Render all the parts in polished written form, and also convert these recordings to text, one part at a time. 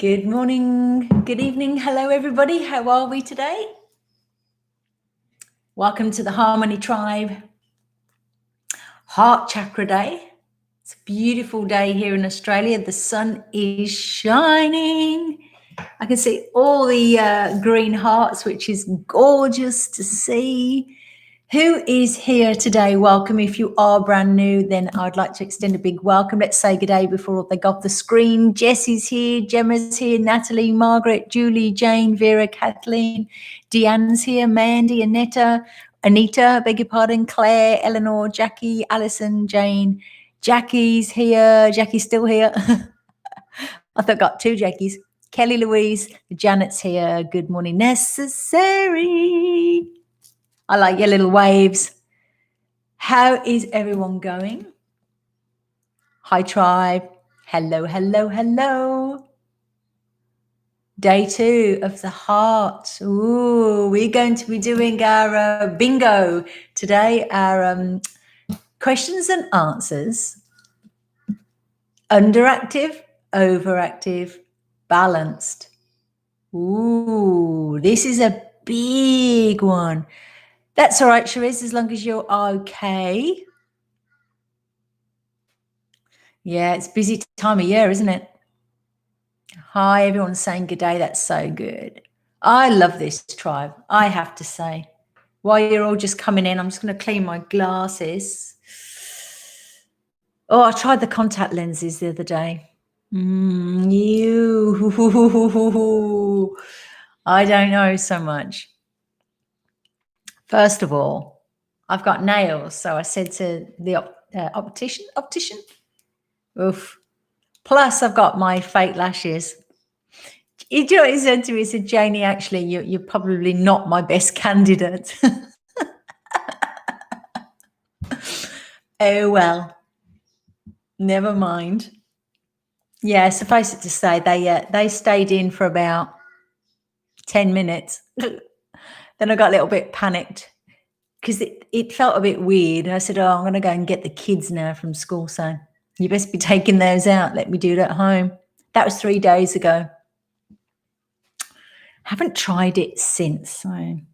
Good morning, good evening, hello everybody. How are we today? Welcome to the Harmony Tribe Heart Chakra Day. It's a beautiful day here in Australia. The sun is shining. I can see all the green hearts, which is gorgeous to see. Who is here today? Welcome. If you are brand new, then I'd like to extend a big welcome. Let's say good day before they go off the screen. Jessie's here, Gemma's here, Natalie, Margaret, Julie, Jane, Vera, Kathleen, Deanne's here, Mandy, Anita, beg your pardon, Claire, Eleanor, Jackie, Alison, Jane. Jackie's here. Jackie's still here. I thought I got two Jackies. Kelly Louise, Janet's here. Good morning. Necessary. I like your little waves. How is everyone going? Hi, tribe. Hello, hello, hello. Day 2 of the heart. Ooh, we're going to be doing our bingo today, our questions and answers. Underactive, overactive, balanced. Ooh, this is a big one. That's all right, Cherise, as long as you're okay. Yeah, it's busy time of year, isn't it? Hi, everyone's saying good day. That's so good. I love this tribe, I have to say. While you're all just coming in, I'm just going to clean my glasses. Oh, I tried the contact lenses the other day. I don't know so much. First of all, I've got nails, so I said to the optician, oof. Plus, I've got my fake lashes. You know what he said to me? He said, Janie, actually, you're probably not my best candidate. Oh, well, never mind. Yeah, suffice it to say, they stayed in for about 10 minutes. Then I got a little bit panicked because it felt a bit weird. I said, I'm going to go and get the kids now from school, so you best be taking those out. Let me do it at home. That was 3 days ago. Haven't tried it since, so I'm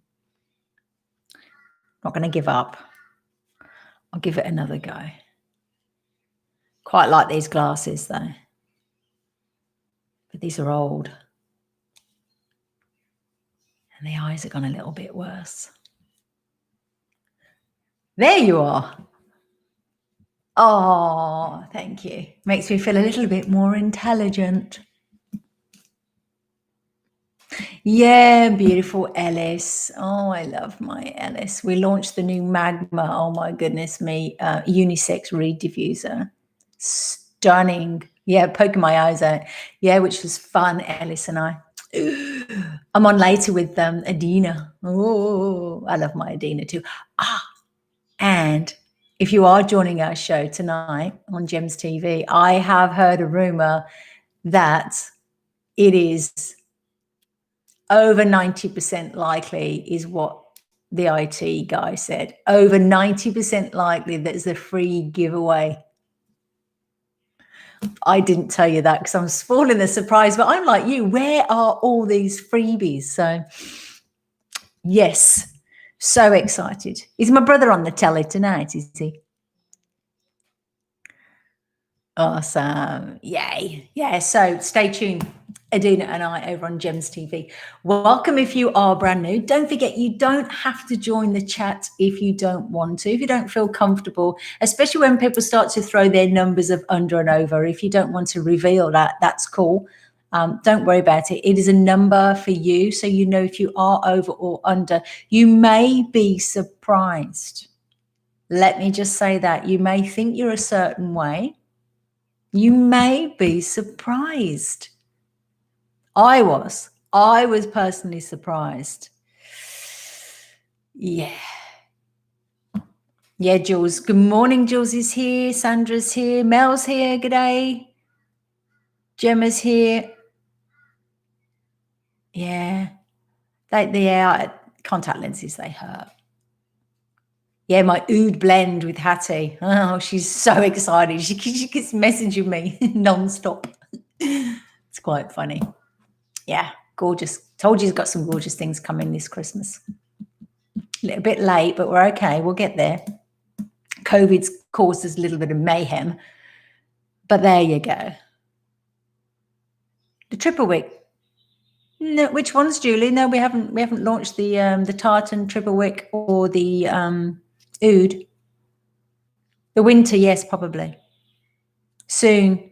not going to give up. I'll give it another go. Quite like these glasses, though. But these are old. And the eyes have gone a little bit worse. There you are. Oh, thank you. Makes me feel a little bit more intelligent. Yeah, beautiful Ellis. Oh, I love my Ellis. We launched the new Magma. Oh, my goodness me. Unisex reed diffuser. Stunning. Yeah, poking my eyes out. Yeah, which was fun, Ellis and I. I'm on later with Adina. Oh, I love my Adina too. And if you are joining our show tonight on Gems TV, I have heard a rumor that it is over 90% likely is what the IT guy said. Over 90% likely there's a free giveaway. I didn't tell you that because I'm spoiling the surprise, but I'm like you, where are all these freebies? So yes, so excited. Is my brother on the telly tonight, is he? Awesome. Yay. Yeah, so stay tuned. Adina and I over on Gems TV. Welcome if you are brand new. Don't forget, you don't have to join the chat if you don't want to, if you don't feel comfortable, especially when people start to throw their numbers of under and over. If you don't want to reveal that, that's cool. Don't worry about it. It is a number for you, so you know if you are over or under. You may be surprised. Let me just say that. You may think you're a certain way. You may be surprised. I was personally surprised. Yeah. Yeah, Jules. Good morning. Jules is here. Sandra's here. Mel's here. Good day. Gemma's here. Yeah. They contact lenses, they hurt. Yeah, my oud blend with Hattie. Oh, she's so excited. She keeps messaging me non-stop. It's quite funny. Yeah, gorgeous. Told you he's got some gorgeous things coming this Christmas. A little bit late, but we're okay. We'll get there. COVID's caused us a little bit of mayhem, but there you go. The triple wick. No, which ones, Julie? No, we haven't launched the tartan triple wick or the oud. The winter, yes, probably soon.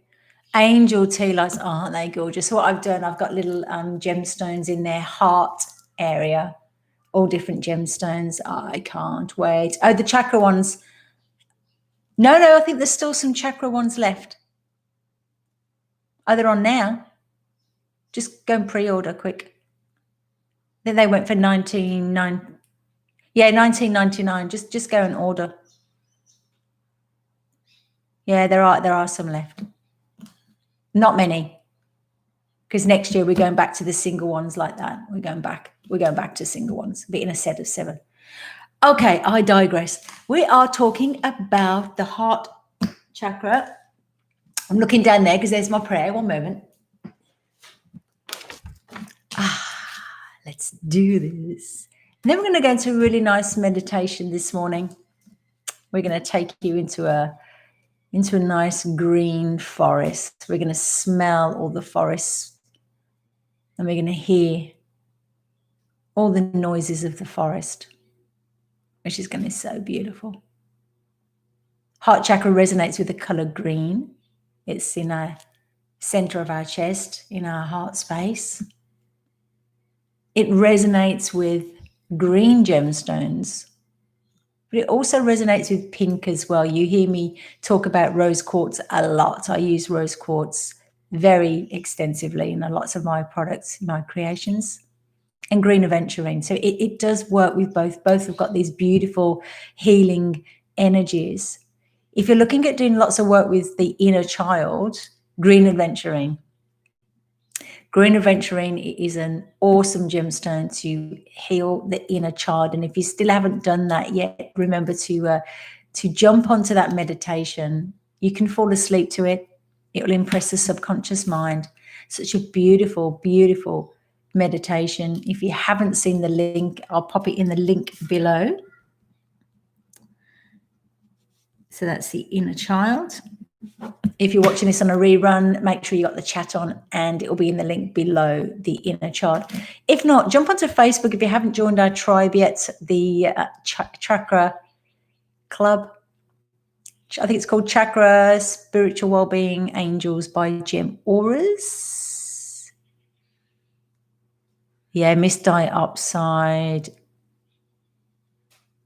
Angel tea lights, aren't they gorgeous? So what I've done, I've got little gemstones in their heart area, all different gemstones. I can't wait. Oh, the chakra ones. No, I think there's still some chakra ones left. Oh, they're on now. Just go and pre-order quick. I think they went for $19.99. Just go and order. Yeah, there are some left. Not many. Because next year we're going back to the single ones like that. We're going back to single ones, but in a set of 7. Okay, I digress. We are talking about the heart chakra. I'm looking down there because there's my prayer. One moment. Let's do this. And then we're going to go into a really nice meditation this morning. We're going to take you into a nice green forest. We're going to smell all the forests, and we're going to hear all the noises of the forest, which is going to be so beautiful. Heart chakra resonates with the color green. It's in our center of our chest, in our heart space. It resonates with green gemstones, but it also resonates with pink as well. You hear me talk about rose quartz a lot. I use rose quartz very extensively in lots of my products, my creations, and green aventurine. So it does work with both. Both have got these beautiful healing energies. If you're looking at doing lots of work with the inner child, green aventurine. Green aventurine is an awesome gemstone to heal the inner child. And if you still haven't done that yet, remember to jump onto that meditation. You can fall asleep to it. It will impress the subconscious mind. Such a beautiful, beautiful meditation. If you haven't seen the link, I'll pop it in the link below. So that's the inner child. If you're watching this on a rerun, make sure you got the chat on, and it will be in the link below, the inner child. If not, jump onto Facebook if you haven't joined our tribe yet, the Chakra Club. I think it's called Chakra Spiritual Wellbeing Angels by Gem Auras. Yeah, Miss Diopside.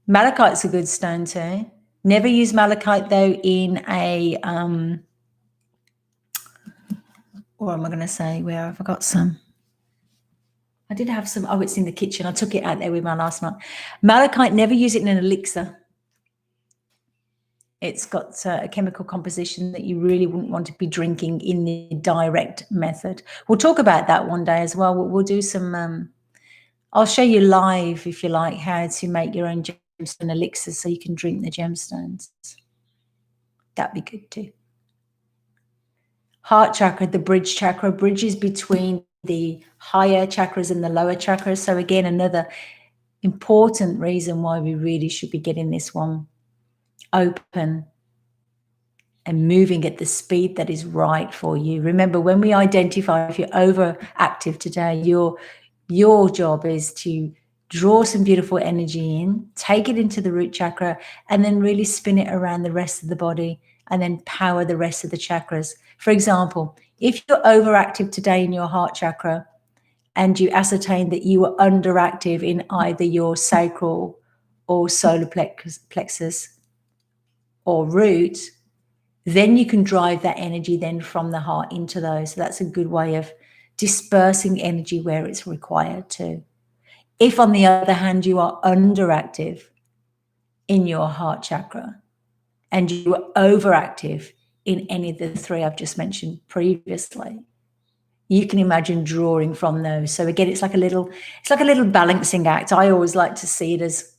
Malachite's a good stone too. Never use malachite though in a what am I going to say? Where have I got some? I did have some. Oh, it's in the kitchen. I took it out there with my last night. Malachite, never use it in an elixir. It's got a chemical composition that you really wouldn't want to be drinking in the direct method. We'll talk about that one day as well. We'll do some, I'll show you live, if you like, how to make your own gemstone elixirs so you can drink the gemstones. That'd be good too. Heart chakra, the bridge chakra, bridges between the higher chakras and the lower chakras. So again, another important reason why we really should be getting this one open and moving at the speed that is right for you. Remember, when we identify if you're overactive today, your job is to draw some beautiful energy in, take it into the root chakra, and then really spin it around the rest of the body and then power the rest of the chakras. For example, if you're overactive today in your heart chakra and you ascertain that you are underactive in either your sacral or solar plexus or root, then you can drive that energy then from the heart into those. So that's a good way of dispersing energy where it's required to. If, on the other hand, you are underactive in your heart chakra and you are overactive in any of the 3 I've just mentioned previously, you can imagine drawing from those. So again, it's like a little balancing act. I always like to see it as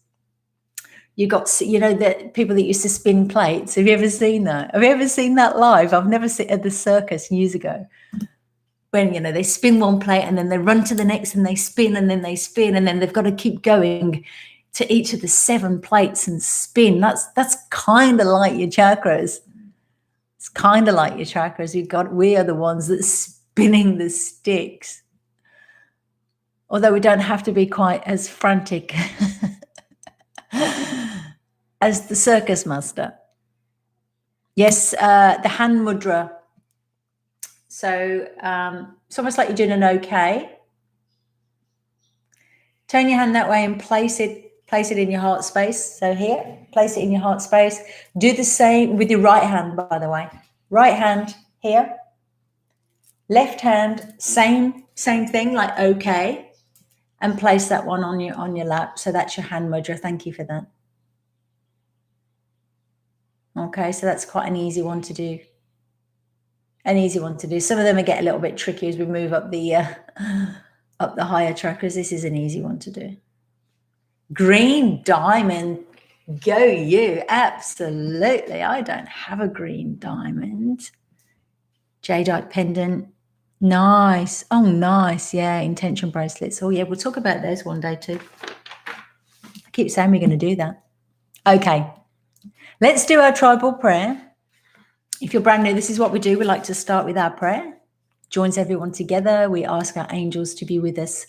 you got, the people that used to spin plates. Have you ever seen that? Have you ever seen that live? I've never seen at the circus years ago. when, you know, they spin one plate and then they run to the next and they spin and then they spin and then they've got to keep going to each of the 7 plates and spin. That's kind of like your chakras. It's kind of like your chakras. We are the ones that's spinning the sticks. Although we don't have to be quite as frantic as the circus master. Yes, the hand mudra. So it's almost like you're doing an okay. Turn your hand that way and place it in your heart space. So here, place it in your heart space. Do the same with your right hand, by the way. Right hand here. Left hand, same thing, like okay. And place that one on your lap. So that's your hand mudra. Thank you for that. Okay, so that's quite an easy one to do. An easy one to do. Some of them will get a little bit tricky as we move up the higher chakras. This is an easy one to do. Green diamond, go you. Absolutely. I don't have a green diamond. Jadeite pendant. Nice. Oh, nice. Yeah, intention bracelets. Oh, yeah, we'll talk about those one day too. I keep saying we're going to do that. Okay, let's do our tribal prayer. If you're brand new, this is what we do. We like to start with our prayer. Joins everyone together. We ask our angels to be with us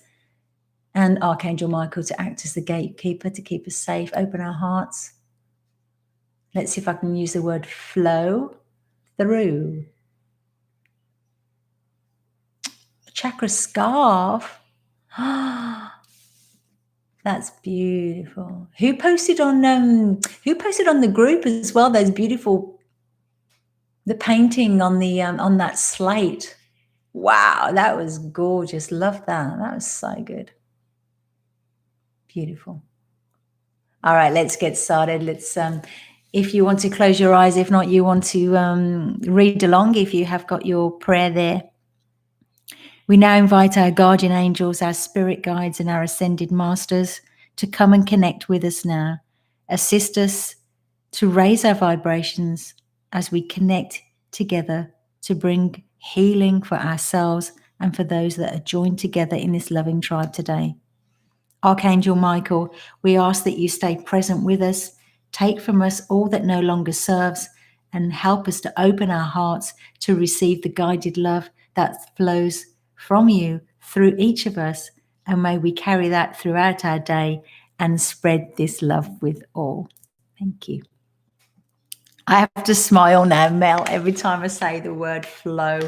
and Archangel Michael to act as the gatekeeper to keep us safe. Open our hearts. Let's see if I can use the word flow through. Chakra scarf. That's beautiful. Who posted on the group as well? Those beautiful, the painting on the on that slate. Wow, that was gorgeous. Love that. That was so good. Beautiful. All right, let's get started. Let's if you want to close your eyes, if not, you want to read along if you have got your prayer there. We now invite our guardian angels, our spirit guides, and our ascended masters to come and connect with us now. Assist us to raise our vibrations as we connect together to bring healing for ourselves and for those that are joined together in this loving tribe today. Archangel Michael, we ask that you stay present with us, take from us all that no longer serves, and help us to open our hearts to receive the guided love that flows from you through each of us, and may we carry that throughout our day and spread this love with all. Thank you. I have to smile now, Mel, every time I say the word flow.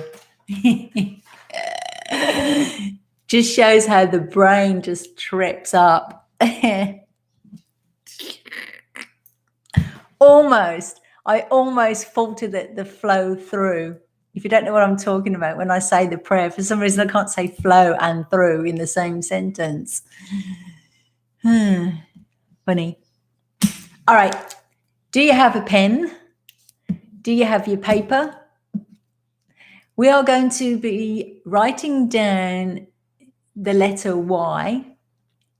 Just shows how the brain just trips up. I almost faltered the flow through. If you don't know what I'm talking about, when I say the prayer, for some reason I can't say flow and through in the same sentence. Funny. All right. Do you have a pen? Do you have your paper? We are going to be writing down the letter Y.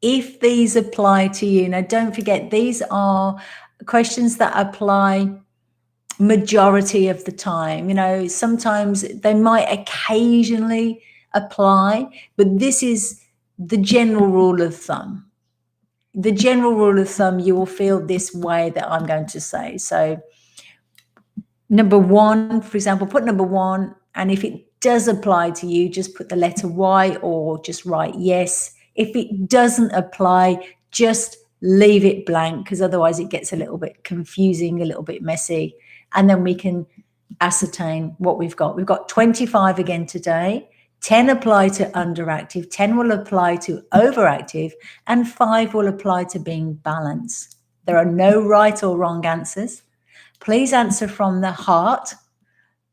If these apply to you. Now, don't forget, these are questions that apply majority of the time. You know, sometimes they might occasionally apply, but this is the general rule of thumb. The general rule of thumb, you will feel this way that I'm going to say. So number 1, for example, put number 1, and if it does apply to you, just put the letter Y or just write yes. If it doesn't apply, just leave it blank, because otherwise it gets a little bit confusing, a little bit messy. And then we can ascertain what we've got. We've got 25 again today. 10 apply to underactive, 10 will apply to overactive, and 5 will apply to being balanced. There are no right or wrong answers. Please answer from the heart.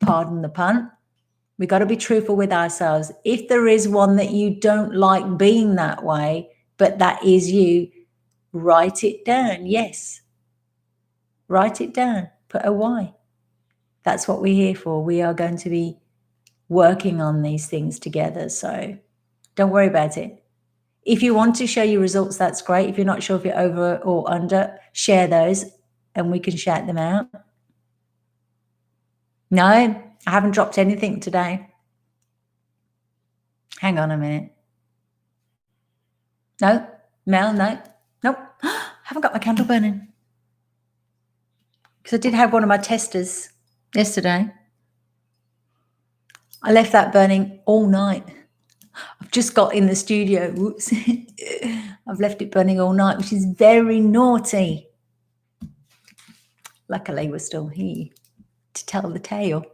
Pardon the pun. We got to be truthful with ourselves. If there is one that you don't like being that way, but that is you, write it down. Yes. Write it down. Put a Y. That's what we're here for. We are going to be working on these things together. So don't worry about it. If you want to show your results, that's great. If you're not sure if you're over or under, share those and we can shout them out. No, I haven't dropped anything today. Hang on a minute. No, Mel, no. Nope. Haven't got my candle burning. Because I did have one of my testers yesterday. I left that burning all night. I've just got in the studio. Whoops. I've left it burning all night, which is very naughty. Luckily, we're still here to tell the tale.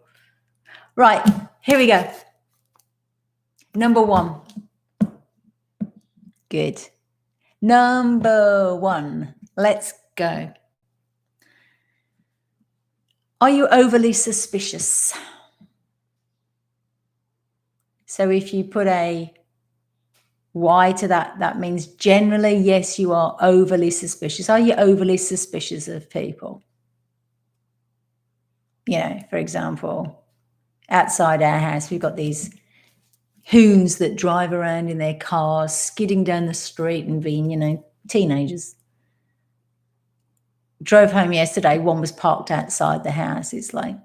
Right, here we go. Number 1. Good. Number 1. Let's go. Are you overly suspicious? So if you put a Y to that, that means generally, yes, you are overly suspicious. Are you overly suspicious of people? You know, for example, outside our house, we've got these hoons that drive around in their cars, skidding down the street and being, you know, teenagers. Drove home yesterday, one was parked outside the house. It's like,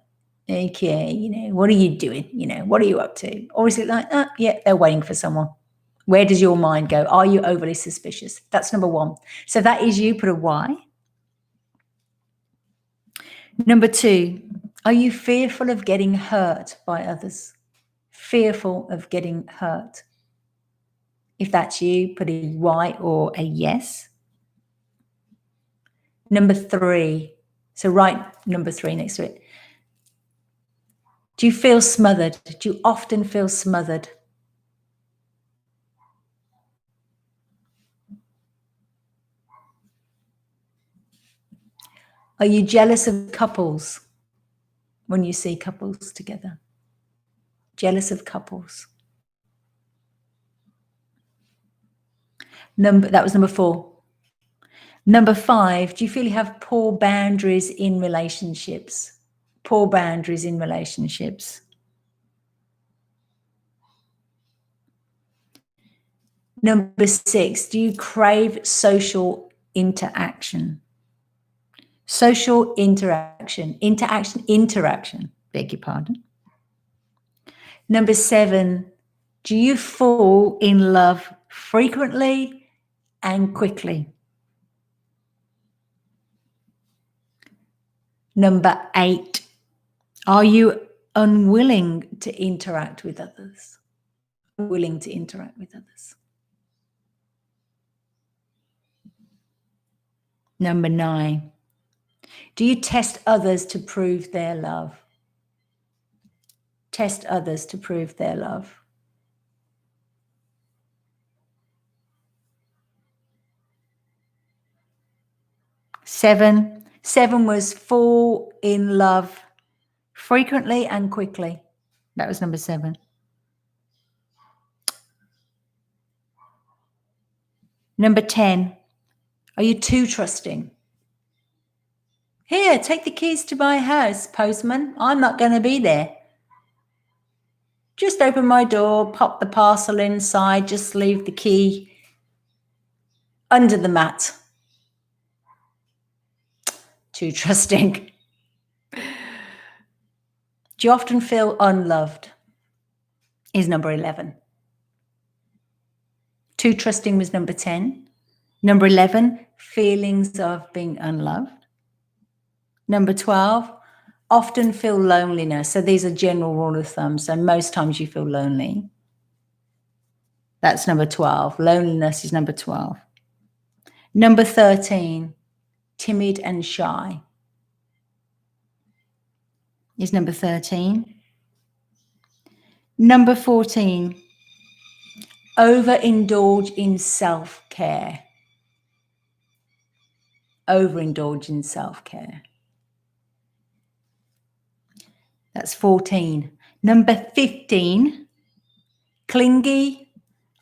okay, you know, what are you doing? You know, what are you up to? Or is it like, yeah, they're waiting for someone. Where does your mind go? Are you overly suspicious? That's number 1. So that is you, put a Y. Number 2, are you fearful of getting hurt by others? Fearful of getting hurt. If that's you, put a Y or a yes. Number 3, so write number 3 next to it. Do you feel smothered? Do you often feel smothered? Are you jealous of couples when you see couples together? Jealous of couples. That was number 4. Number 5, do you feel you have poor boundaries in relationships? Poor boundaries in relationships. Number 6, do you crave social interaction? Social interaction, beg your pardon. Number 7, do you fall in love frequently and quickly? Number 8, are you unwilling to interact with others? Willing to interact with others. Number 9, do you test others to prove their love? Test others to prove their love. Seven was fall in love frequently and quickly. That was number 7. Number 10, are you too trusting? Here, take the keys to my house, postman. I'm not going to be there. Just open my door, pop the parcel inside, just leave the key under the mat. Too trusting. Do you often feel unloved? Is number 11. Too trusting was number 10. Number 11, feelings of being unloved. Number 12, often feel loneliness. So these are general rule of thumb. So most times you feel lonely. That's number 12. Loneliness is number 12. Number 13, timid and shy is number 13. Number 14, overindulge in self-care. Overindulge in self-care. That's 14. Number 15, clingy,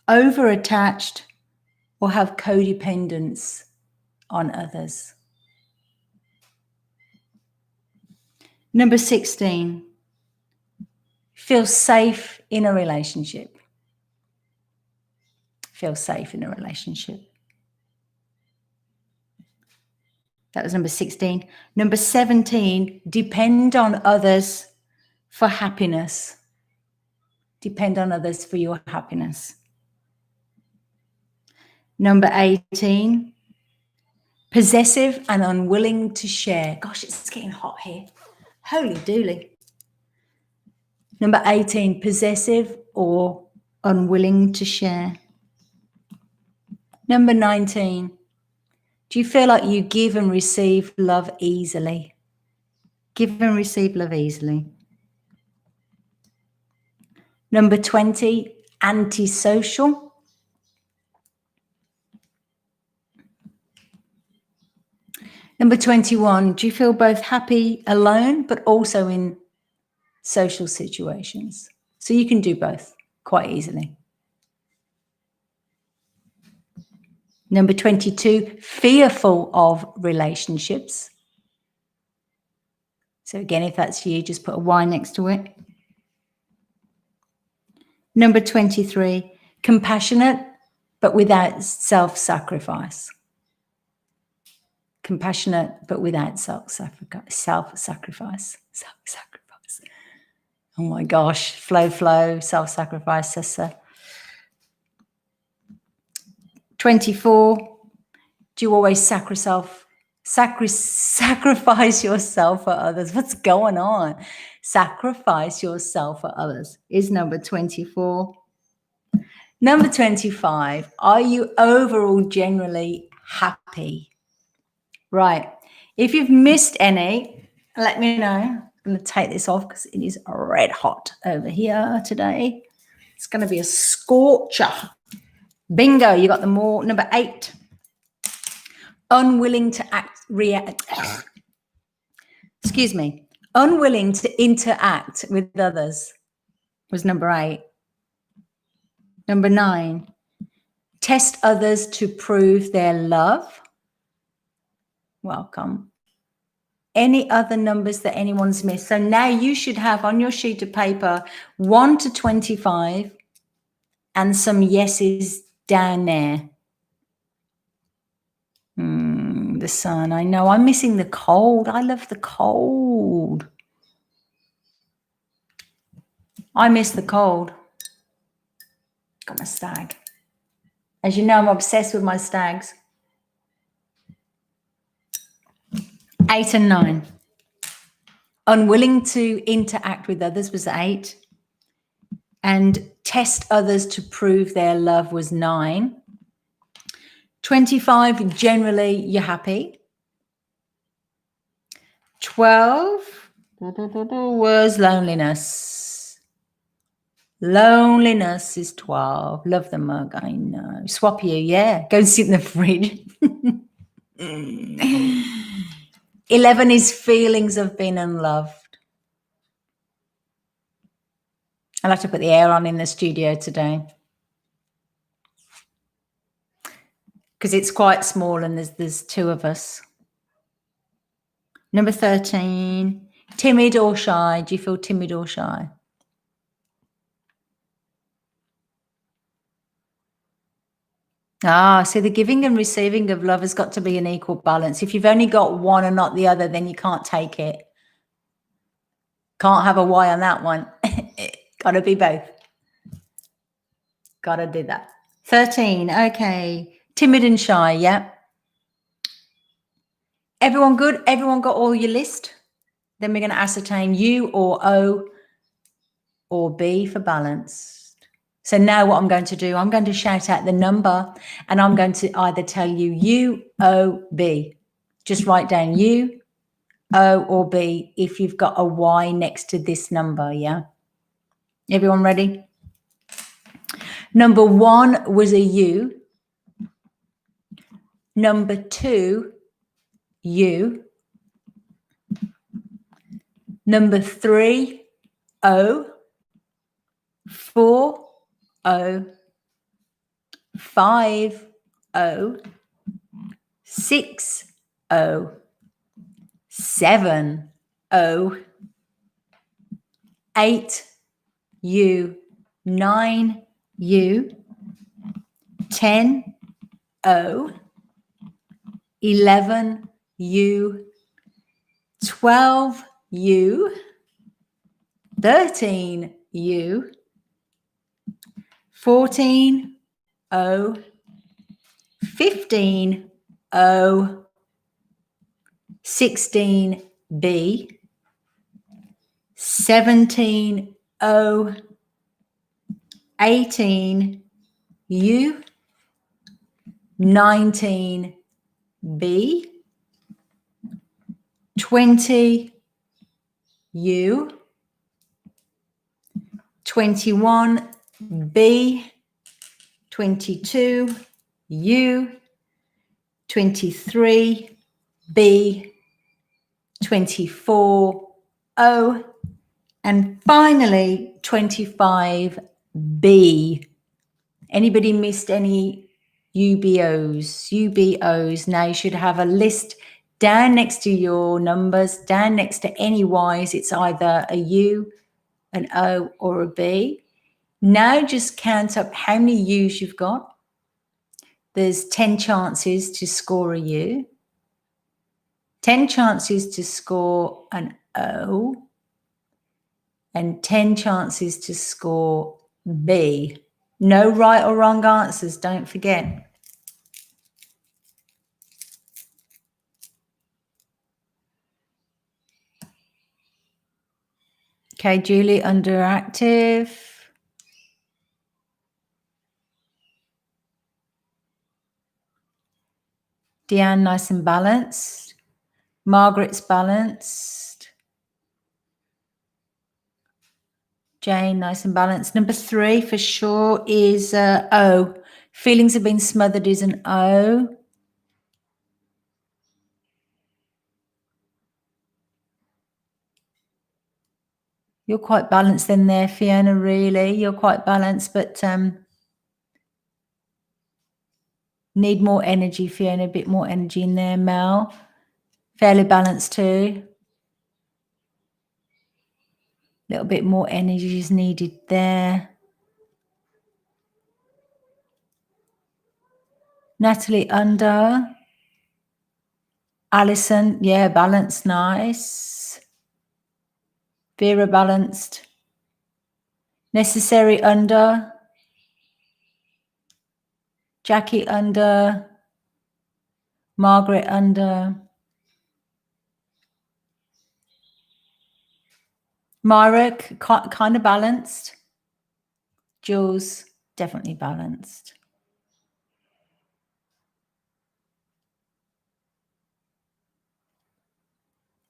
over-attached, or have codependence on others. Number 16, feel safe in a relationship. Feel safe in a relationship. That was number 16. Number 17, depend on others for happiness. depend on others for your happiness. Number 18. Possessive and unwilling to share. Gosh, it's getting hot here. Holy dooly. Number 18, possessive or Unwilling to share. Number 19, do you feel like you give and receive love easily? Give and receive love easily. Number 20, antisocial. Number 21, do you feel both happy alone but also in social situations? So you can do both quite easily. Number 22, fearful of relationships. So again, if that's you, just put a Y next to it. Number 23, compassionate but without self-sacrifice. Compassionate but without self-sacrifice. Self-sacrifice. Oh my gosh, flow, self-sacrifice, sister. 24, do you always sacrifice yourself for others? What's going on? Sacrifice yourself for others is number 24. Number 25, are you overall generally happy? Right. If you've missed any, let me know. I'm going to take this off because it is red hot over here today. It's going to be a scorcher. Bingo, you got them all. Number 8, unwilling to unwilling to interact with others was number 8. Number 9, test others to prove their love. Welcome. Any other numbers that anyone's missed? So now you should have on your sheet of paper 1 to 25 and some yeses down there. The sun. I know. I'm missing the cold. I love the cold. I miss the cold. Got my stag. As you know, I'm obsessed with my stags. 8 and 9. Unwilling to interact with others was 8. And test others to prove their love was 9. 25, generally you're happy. 12 was loneliness. Loneliness is 12. Love the mug, I know. Swap you, yeah. Go and sit in the fridge. 11 is feelings of being unloved. I'll have to put the air on in the studio today because it's quite small and there's 2 of us. Number 13, timid or shy. Do you feel timid or shy? So the giving and receiving of love has got to be an equal balance. If you've only got one and not the other, then you can't take it. Can't have a Y on that one. Got to be both. Got to do that. 13, okay. Timid and shy, yeah. Everyone good? Everyone got all your list? Then we're going to ascertain U or O or B for balanced. So now what I'm going to do, I'm going to shout out the number and I'm going to either tell you U, O, B. Just write down U, O or B if you've got a Y next to this number, yeah? Everyone ready? Number 1 was a U. Number 2, U. Number 3, O. 4, O. 5, O. 6, O. 7, O. 8, U. 9, U. 10, O. 11, U. 12, U. 13, U. 14, O, 15, O, 16, B, 17, O, 18, U, 19, B, 20, U, 21, B, 22, U, 23, B, 24, O, and finally 25, B. Anybody missed any UBOs? UBOs. Now you should have a list down next to your numbers, down next to any Ys. It's either a U, an O, or a B. Now just count up how many U's you've got. There's 10 chances to score a U, 10 chances to score an O, and 10 chances to score B. No right or wrong answers, don't forget. Okay, Julie, underactive. Deanne, nice and balanced. Margaret's balanced. Jane, nice and balanced. Number 3 for sure is O. Feelings have been smothered is an O. You're quite balanced in there, Fiona, really. You're quite balanced, but need more energy, Fiona, a bit more energy in there. Mel, fairly balanced too. A little bit more energy is needed there. Natalie, under. Alison, yeah, balanced, nice. Vera, balanced. Necessary, under. Jackie, under. Margaret, under. Myra, kind of balanced. Jules, definitely balanced.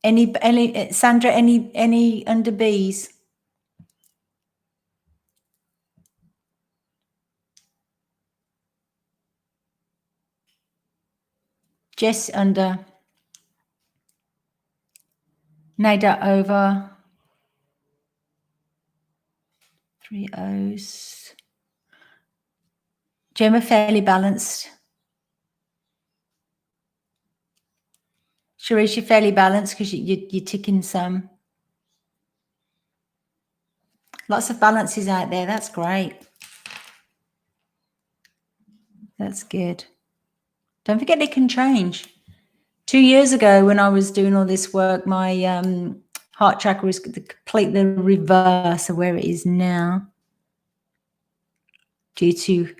Any Sandra, any under Bs? Jess, under. Nada, over. 3 O's. Gemma, fairly balanced. Sharice, you're fairly balanced because you're ticking some. Lots of balances out there. That's great. That's good. Don't forget it can change. 2 years ago when I was doing all this work, my heart chakra was the complete reverse of where it is now due to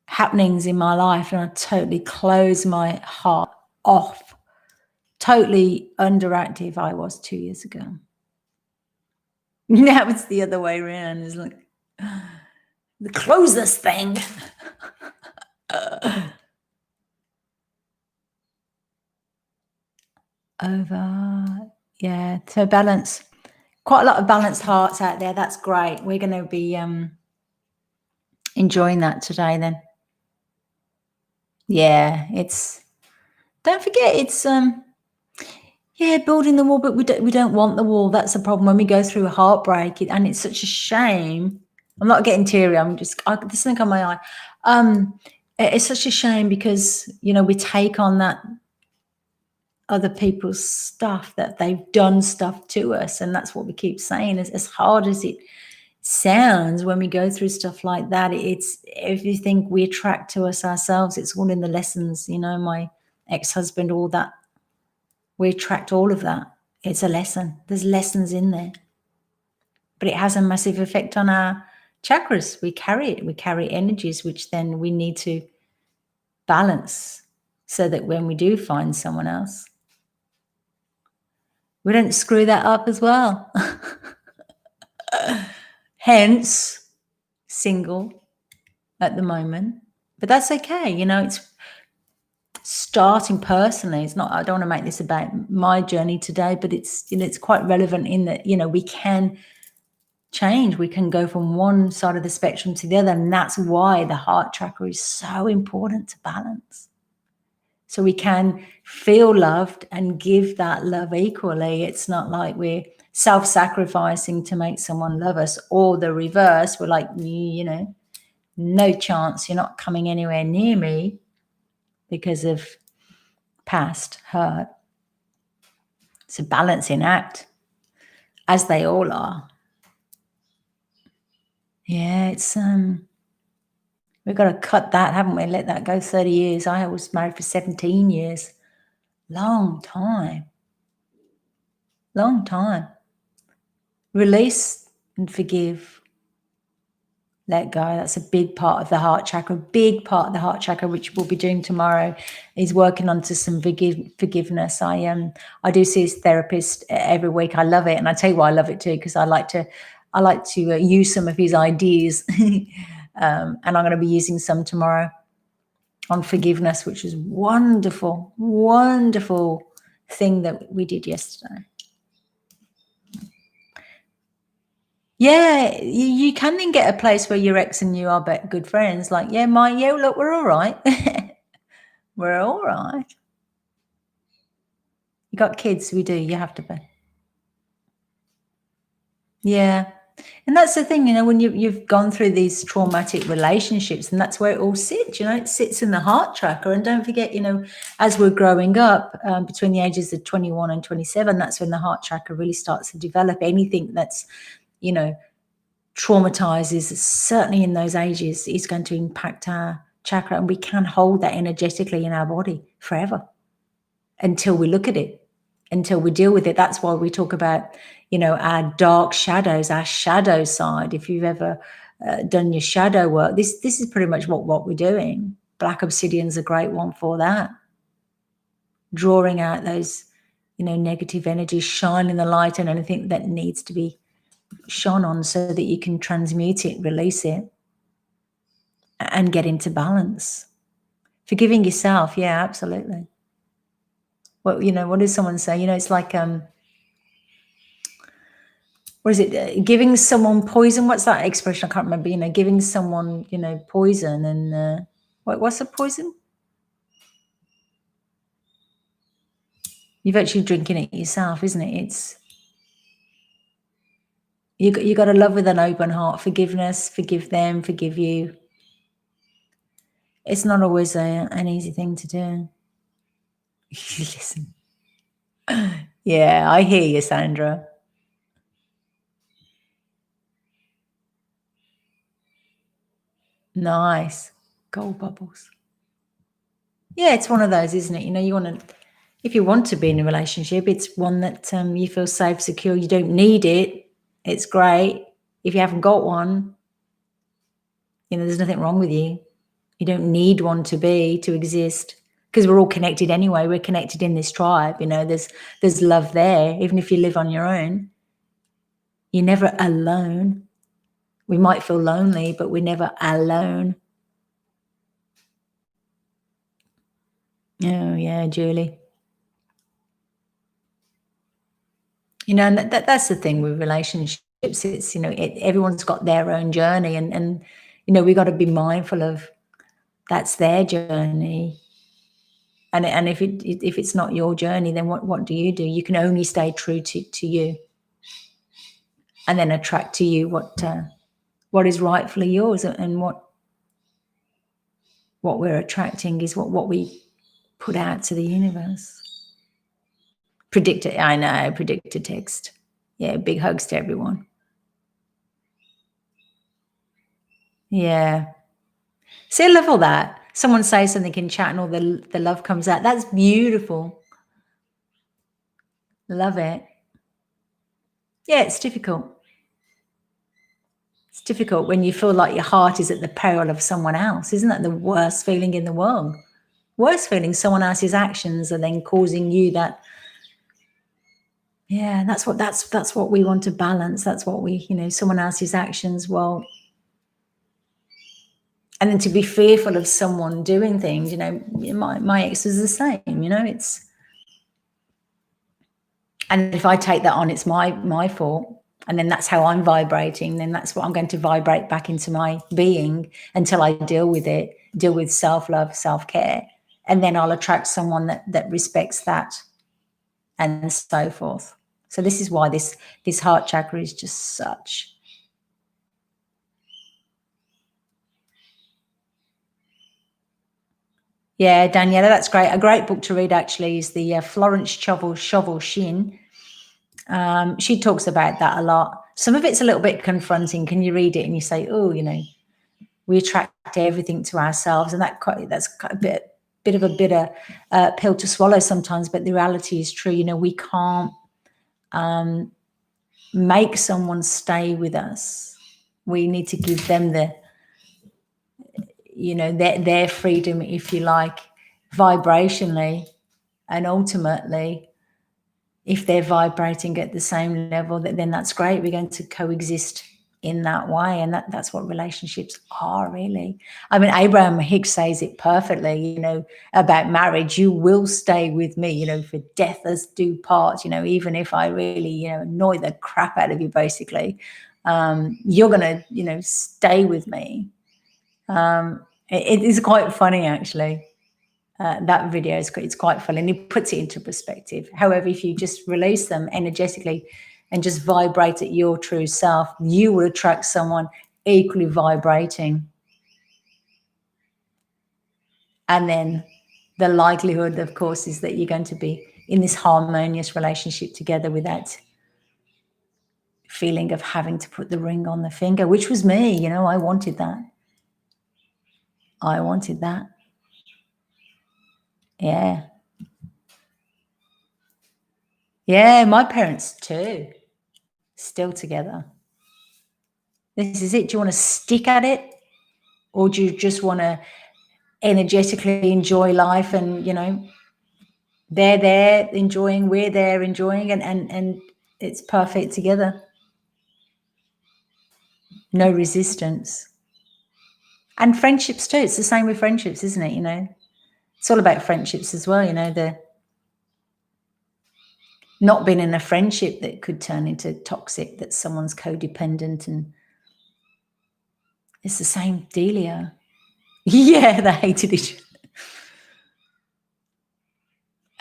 happenings in my life, and I totally closed my heart off. Totally underactive I was 2 years ago. Now it's the other way around. It's like, close this thing. Over, yeah. So balance, quite a lot of balanced hearts out there. That's great. We're going to be enjoying that today then. Yeah, don't forget it's yeah, building the wall, but we don't want the wall. That's the problem when we go through a heartbreak, and it's such a shame. I'm not getting teary. There's something on my eye. It's such a shame because we take on that other people's stuff, that they've done stuff to us, and that's what we keep saying. As hard as it sounds when we go through stuff like that, it's if you think we attract to us ourselves, it's all in the lessons. My ex-husband, all that, we attract all of that. It's a lesson. There's lessons in there, but it has a massive effect on our chakras. We carry it. We carry energies, which then we need to balance so that when we do find someone else, we don't screw that up as well. Hence, single at the moment. But that's okay. You know, it's starting personally. It's not, I don't want to make this about my journey today, but it's, you know, it's quite relevant in that, you know, we can change. We can go from one side of the spectrum to the other. And that's why the heart chakra is so important to balance. So we can feel loved and give that love equally. It's not like we're self-sacrificing to make someone love us, or the reverse. We're like, you know, no chance, you're not coming anywhere near me because of past hurt. It's a balancing act, as they all are. Yeah, it's we've got to cut that, haven't we? Let that go 30 years. I was married for 17 years. Long time. Long time. Release and forgive. Let go. That's a big part of the heart chakra. Big part of the heart chakra, which we'll be doing tomorrow, is working onto some forgiveness. I do see his therapist every week. I love it, and I tell you why I love it too, because I like to use some of his ideas, and I'm going to be using some tomorrow on forgiveness, which is wonderful, wonderful thing that we did yesterday. Yeah, you can then get a place where your ex and you are good friends. Like, yeah, look, we're all right. We're all right. You got kids, we do. You have to be. Yeah. And that's the thing, you know, when you've gone through these traumatic relationships, and that's where it all sits, you know, it sits in the heart chakra. And don't forget, you know, as we're growing up, between the ages of 21 and 27, that's when the heart chakra really starts to develop. Anything that's, you know, traumatizes, certainly in those ages, is going to impact our chakra, and we can hold that energetically in our body forever until we look at it, until we deal with it. That's why we talk about, you know, our dark shadows, our shadow side. If you've ever done your shadow work, this is pretty much what we're doing. Black obsidian's a great one for that, drawing out those, you know, negative energies, shining the light on anything that needs to be shone on so that you can transmute it, release it, and get into balance. Forgiving yourself, yeah, absolutely. What, you know, what does someone say? You know, it's like what is it? Giving someone poison. What's that expression? I can't remember. You know, giving someone, you know, poison, and what's a poison? You're actually drinking it yourself, isn't it? It's you got to love with an open heart. Forgiveness, forgive them, forgive you. It's not always an easy thing to do. Listen. Yeah, I hear you, Sandra. Nice. Gold bubbles. Yeah, it's one of those, isn't it? You know, you want to, if you want to be in a relationship, it's one that you feel safe, secure. You don't need it. It's great. If you haven't got one, you know, there's nothing wrong with you. You don't need one to exist, because we're all connected anyway. We're connected in this tribe. You know, there's love there, even if you live on your own. You're never alone. We might feel lonely, but we're never alone. Oh, yeah, Julie. You know, and that's the thing with relationships. It's, you know, everyone's got their own journey, and you know, we got to be mindful of that's their journey. And if it's not your journey, then what do? You can only stay true to you, and then attract to you what is rightfully yours. And what we're attracting is what we put out to the universe. Predicted, I know, predicted text. Yeah, big hugs to everyone. Yeah. See, I love all that. Someone says something in chat and all the love comes out. That's beautiful. Love it. Yeah, it's difficult. It's difficult when you feel like your heart is at the peril of someone else. Isn't that the worst feeling in the world? Worst feeling, someone else's actions are then causing you that. Yeah, that's what we want to balance. That's what we, someone else's actions. Well, and then to be fearful of someone doing things, my ex is the same, it's, and if I take that on, it's my fault. And then that's how I'm vibrating. Then that's what I'm going to vibrate back into my being until I deal with it, deal with self-love, self-care. And then I'll attract someone that respects that and so forth. So this is why this heart chakra is just such. Yeah, Daniela, that's great. A great book to read actually is the Florence Shovel Shin. She talks about that a lot. Some of it's a little bit confronting. Can you read it and you say, oh, we attract everything to ourselves, and that's a bit of a bitter pill to swallow sometimes. But the reality is true. We can't make someone stay with us. We need to give them their freedom, if you like, vibrationally, and ultimately, if they're vibrating at the same level, then that's great. We're going to coexist in that way. And that's what relationships are, really. I mean, Abraham Hicks says it perfectly, about marriage. You will stay with me, for death us do part, even if I really, annoy the crap out of you, basically, you're going to, stay with me. It is quite funny, actually. That video it's quite fun, and it puts it into perspective. However, if you just release them energetically and just vibrate at your true self, you will attract someone equally vibrating. And then the likelihood, of course, is that you're going to be in this harmonious relationship together without feeling of having to put the ring on the finger, which was me. I wanted that. Yeah. Yeah, my parents too. Still together. This is it. Do you want to stick at it? Or do you just want to energetically enjoy life and, they're there enjoying, we're there enjoying, and it's perfect together. No resistance. And friendships too. It's the same with friendships, isn't it? It's all about friendships as well, the not being in a friendship that could turn into toxic, that someone's codependent, and it's the same dealio. Yeah, they hated each other.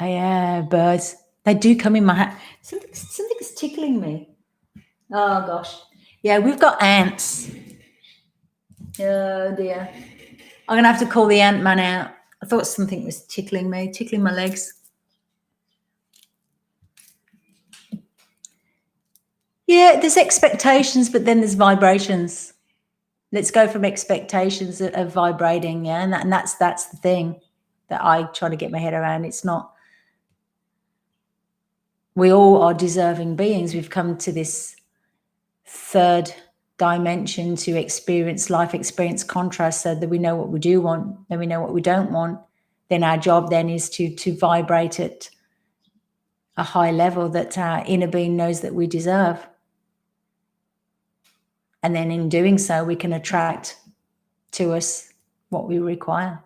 Oh, yeah, birds. They do come in my hat. Something's tickling me. Oh, gosh. Yeah, we've got ants. Oh, dear. I'm going to have to call the ant man out. I thought something was tickling me, tickling my legs. Yeah, there's expectations, but then there's vibrations. Let's go from expectations of vibrating, yeah, and that's the thing that I try to get my head around. It's not. We all are deserving beings. We've come to this third dimension to experience life, experience contrast, so that we know what we do want, then we know what we don't want. Then our job then is to vibrate at a high level that our inner being knows that we deserve. And then in doing so, we can attract to us what we require.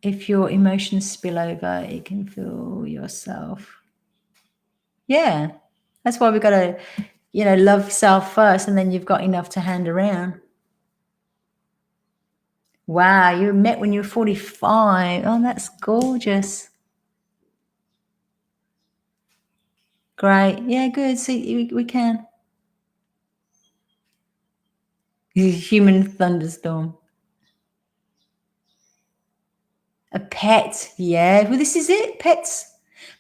If your emotions spill over, it can fill yourself. Yeah, that's why we've got to, love self first, and then you've got enough to hand around. Wow, you met when you were 45. Oh, that's gorgeous. Great. Yeah, good. See, we can. Human thunderstorm. A pet. Yeah. Well, this is it. Pets.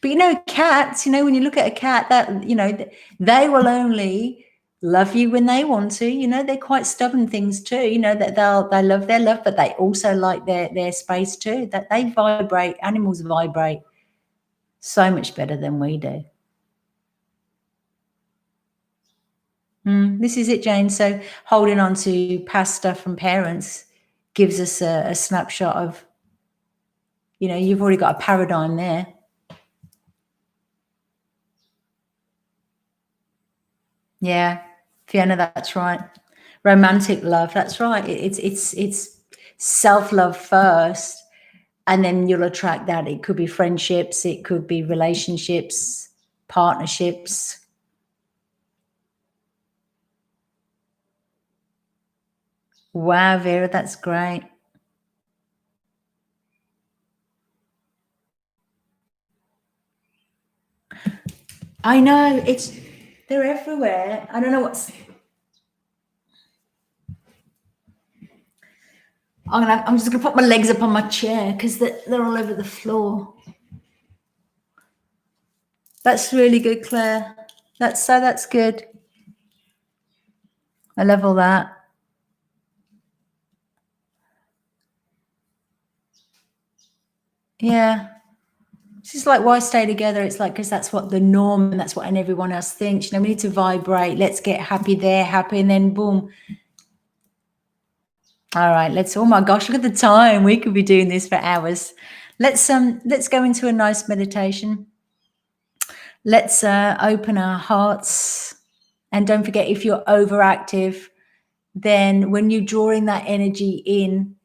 But cats, when you look at a cat, that, they will only love you when they want to. They're quite stubborn things too. That they love their love, but they also like their space too. That they vibrate. Animals vibrate so much better than we do. This is it, Jane. So holding on to past stuff from parents gives us a snapshot of, you've already got a paradigm there. Yeah, Fiona, that's right. Romantic love, that's right. It's self-love first, and then you'll attract that. It could be friendships, it could be relationships, partnerships. Wow, Vera, that's great. I know, they're everywhere. I don't know what's. I'm just gonna put my legs up on my chair because they're all over the floor. That's really good, Claire. That's good. I love all that. Yeah. It's just like, why stay together? It's like, because that's what the norm and that's what everyone else thinks. We need to vibrate. Let's get happy there, happy, and then boom. All right, oh my gosh, look at the time. We could be doing this for hours. Let's go into a nice meditation. Let's open our hearts. And don't forget, if you're overactive, then when you're drawing that energy in,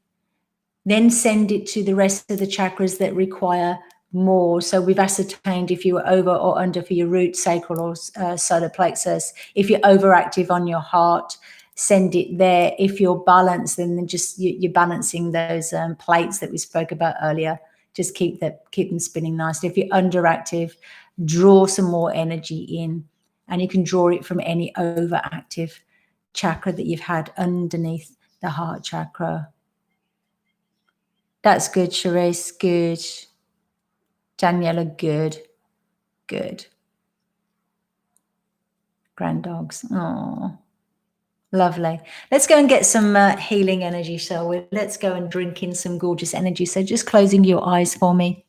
then send it to the rest of the chakras that require more. So we've ascertained if you were over or under for your root, sacral, or solar plexus. If you're overactive on your heart, send it there. If you're balanced, then just you're balancing those plates that we spoke about earlier. Just keep them spinning nicely. If you're underactive, draw some more energy in, and you can draw it from any overactive chakra that you've had underneath the heart chakra. That's good, Charisse. Good. Daniela, good. Good. Grand dogs. Oh, lovely. Let's go and get some healing energy, shall we? Let's go and drink in some gorgeous energy. So just closing your eyes for me.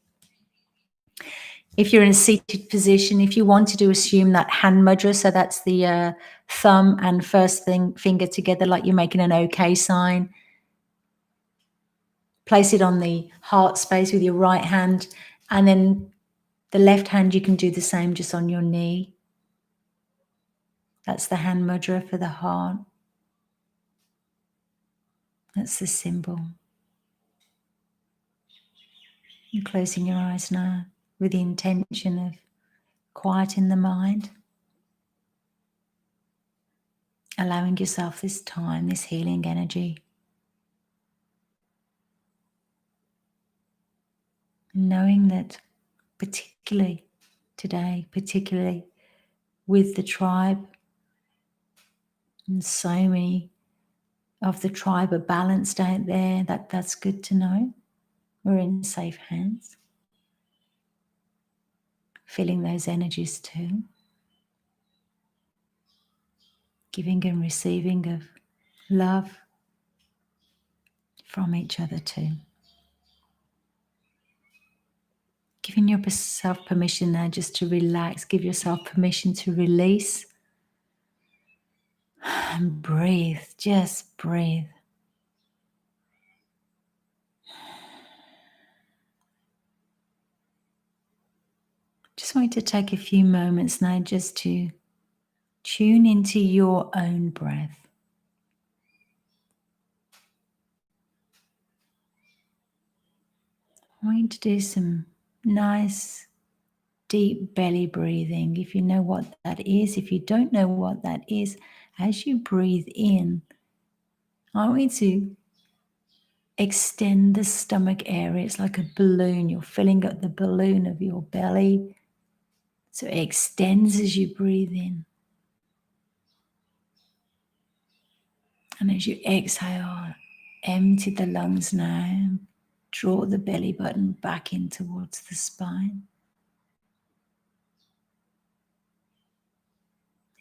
If you're in a seated position, if you want to assume that hand mudra, so that's the thumb and first finger together like you're making an OK sign. Place it on the heart space with your right hand, and then the left hand, you can do the same just on your knee. That's the hand mudra for the heart. That's the symbol. You're closing your eyes now with the intention of quieting the mind, allowing yourself this time, this healing energy. Knowing that particularly today, particularly with the tribe, and so many of the tribe are balanced out there, that's good to know. We're in safe hands. Feeling those energies too. Giving and receiving of love from each other too. Giving yourself permission now just to relax. Give yourself permission to release. And breathe. Just breathe. Just want you to take a few moments now just to tune into your own breath. I want you to do some nice deep belly breathing. If you know what that is, if you don't know what that is, as you breathe in, I want you to extend the stomach area. It's like a balloon. You're filling up the balloon of your belly. So it extends as you breathe in. And as you exhale, empty the lungs now. Draw the belly button back in towards the spine.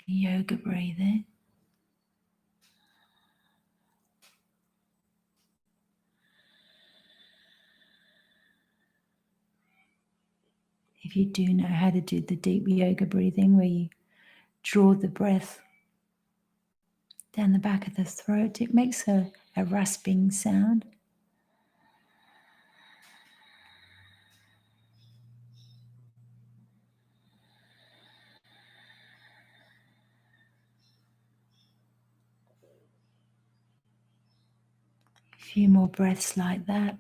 Yoga breathing. If you do know how to do the deep yoga breathing where you draw the breath down the back of the throat. It makes a rasping sound. A few more breaths like that.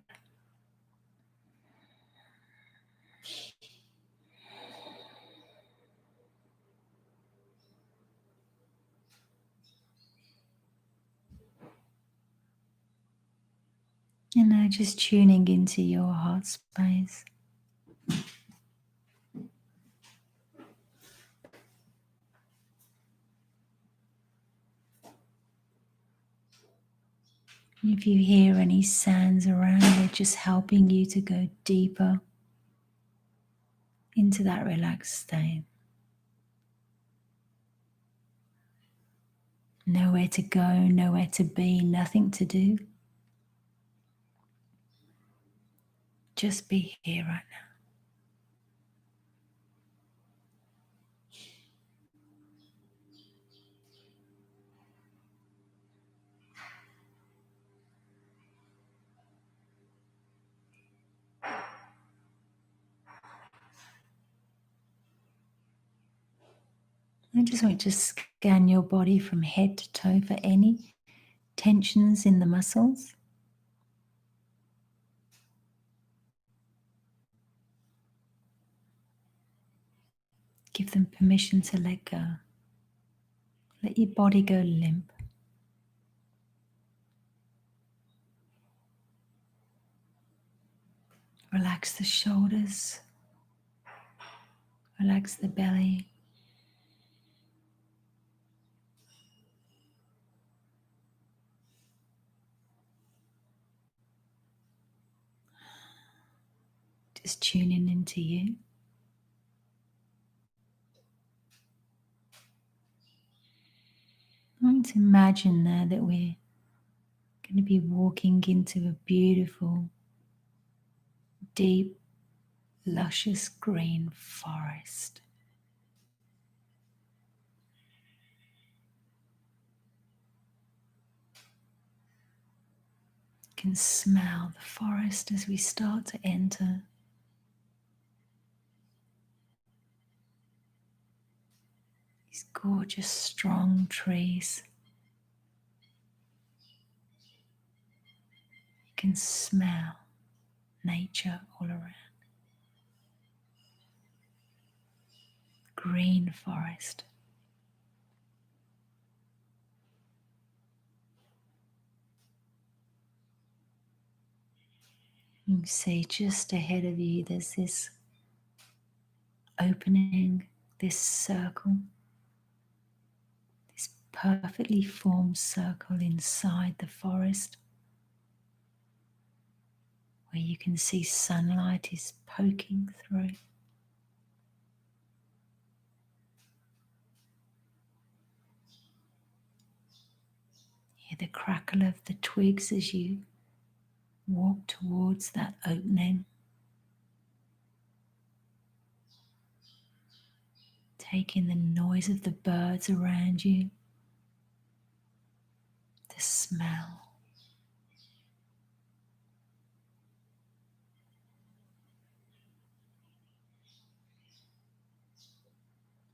And now just tuning into your heart space. If you hear any sounds around, they're just helping you to go deeper into that relaxed state. Nowhere to go, nowhere to be, nothing to do. Just be here right now. I just want you to scan your body from head to toe for any tensions in the muscles. Give them permission to let go. Let your body go limp. Relax the shoulders. Relax the belly. Just tuning into you. I want to imagine now that we're going to be walking into a beautiful, deep, luscious green forest. You can smell the forest as we start to enter. These gorgeous, strong trees. You can smell nature all around. Green forest. You can see just ahead of you there's this opening, this circle, this perfectly formed circle inside the forest where you can see sunlight is poking through. Hear the crackle of the twigs as you walk towards that opening. Take in the noise of the birds around you, the smell.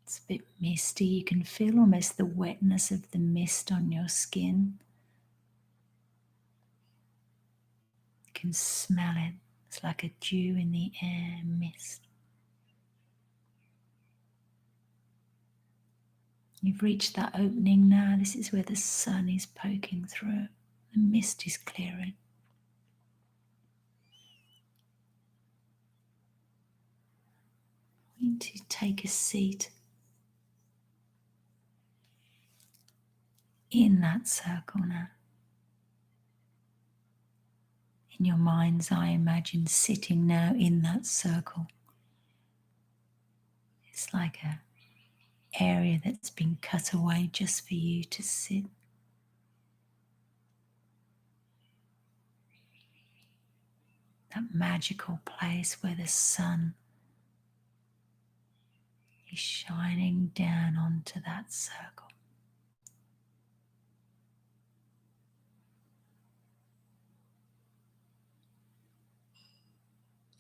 It's a bit misty. You can feel almost the wetness of the mist on your skin. You can smell it. It's like a dew in the air mist. You've reached that opening now. This is where the sun is poking through. The mist is clearing. I want you to take a seat in that circle now. In your mind's eye, imagine sitting now in that circle. It's like an area that's been cut away just for you to sit. That magical place where the sun is shining down onto that circle.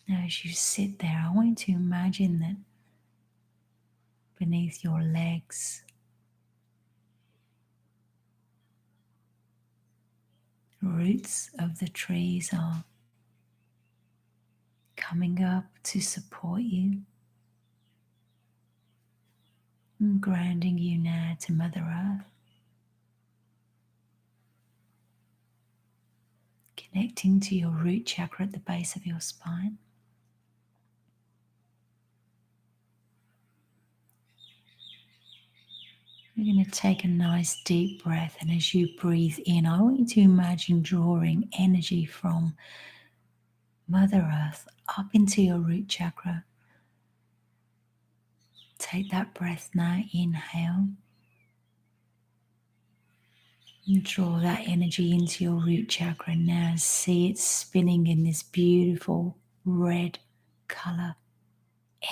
Now, as you sit there, I want you to imagine that beneath your legs, roots of the trees are coming up to support you and grounding you now to Mother Earth, connecting to your root chakra at the base of your spine. You're going to take a nice deep breath, and as you breathe in, I want you to imagine drawing energy from Mother Earth up into your root chakra. Take that breath now, inhale, and draw that energy into your root chakra. Now see it spinning in this beautiful red color,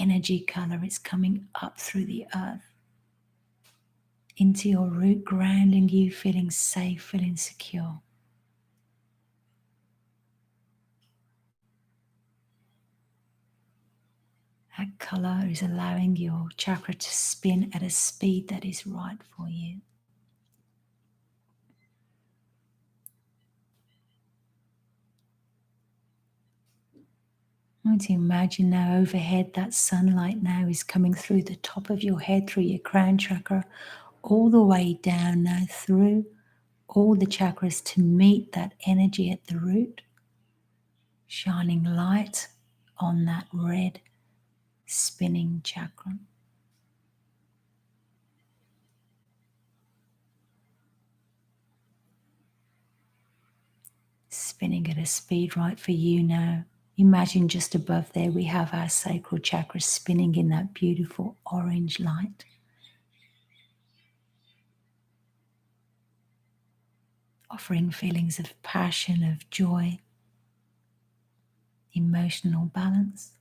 energy color. It's coming up through the earth into your root, grounding you, feeling safe, feeling secure. That color is allowing your chakra to spin at a speed that is right for you. I want to imagine now overhead that sunlight now is coming through the top of your head, through your crown chakra, all the way down now through all the chakras to meet that energy at the root, shining light on that red spinning chakra. Spinning at a speed right for you now. Imagine just above there we have our sacral chakra spinning in that beautiful orange light. Offering feelings of passion, of joy, emotional balance.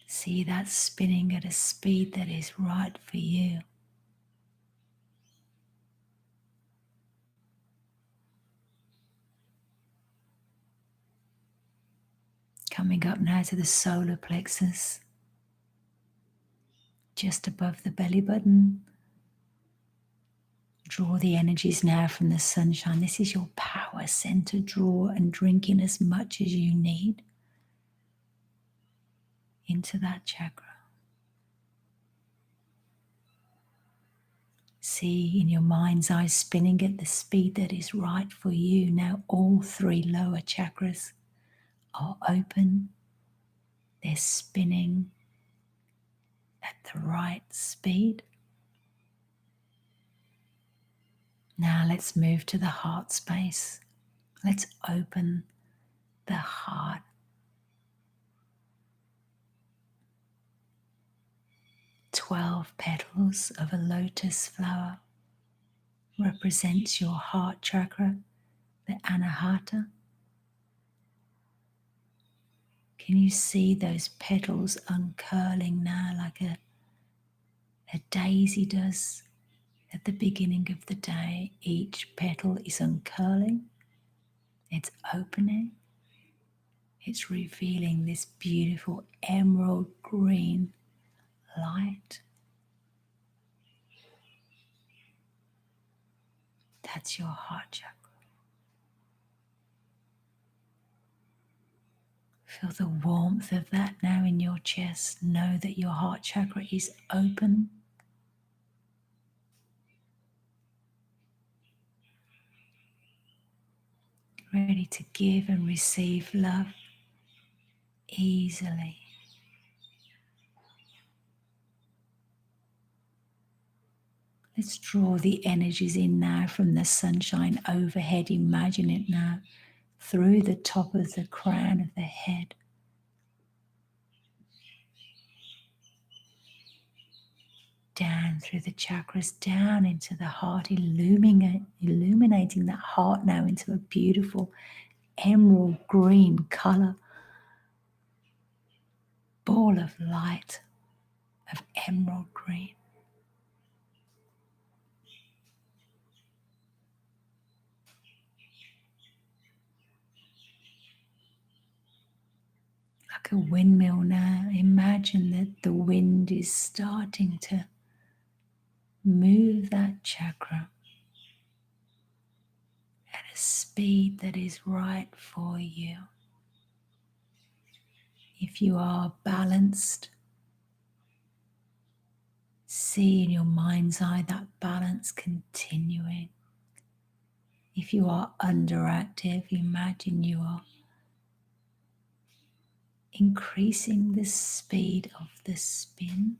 See that spinning at a speed that is right for you. Coming up now to the solar plexus, just above the belly button. Draw the energies now from the sunshine. This is your power center. Draw and drink in as much as you need into that chakra. See in your mind's eye spinning at the speed that is right for you. Now all three lower chakras are open. They're spinning at the right speed. Now let's move to the heart space. Let's open the heart. 12 petals of a lotus flower represents your heart chakra, the anahata. Can you see those petals uncurling now like a daisy does at the beginning of the day? Each petal is uncurling, it's opening, it's revealing this beautiful emerald green light. That's your heart chakra. Feel the warmth of that now in your chest. Know that your heart chakra is open. Ready to give and receive love easily. Let's draw the energies in now from the sunshine overhead. Imagine it now through the top of the crown of the head. Down through the chakras, down into the heart, illuminating that heart now into a beautiful emerald green color. Ball of light of emerald green. like a windmill now. Imagine that the wind is starting to move that chakra at a speed that is right for you. If you are balanced, see in your mind's eye that balance continuing. If you are underactive, imagine you are increasing the speed of the spin.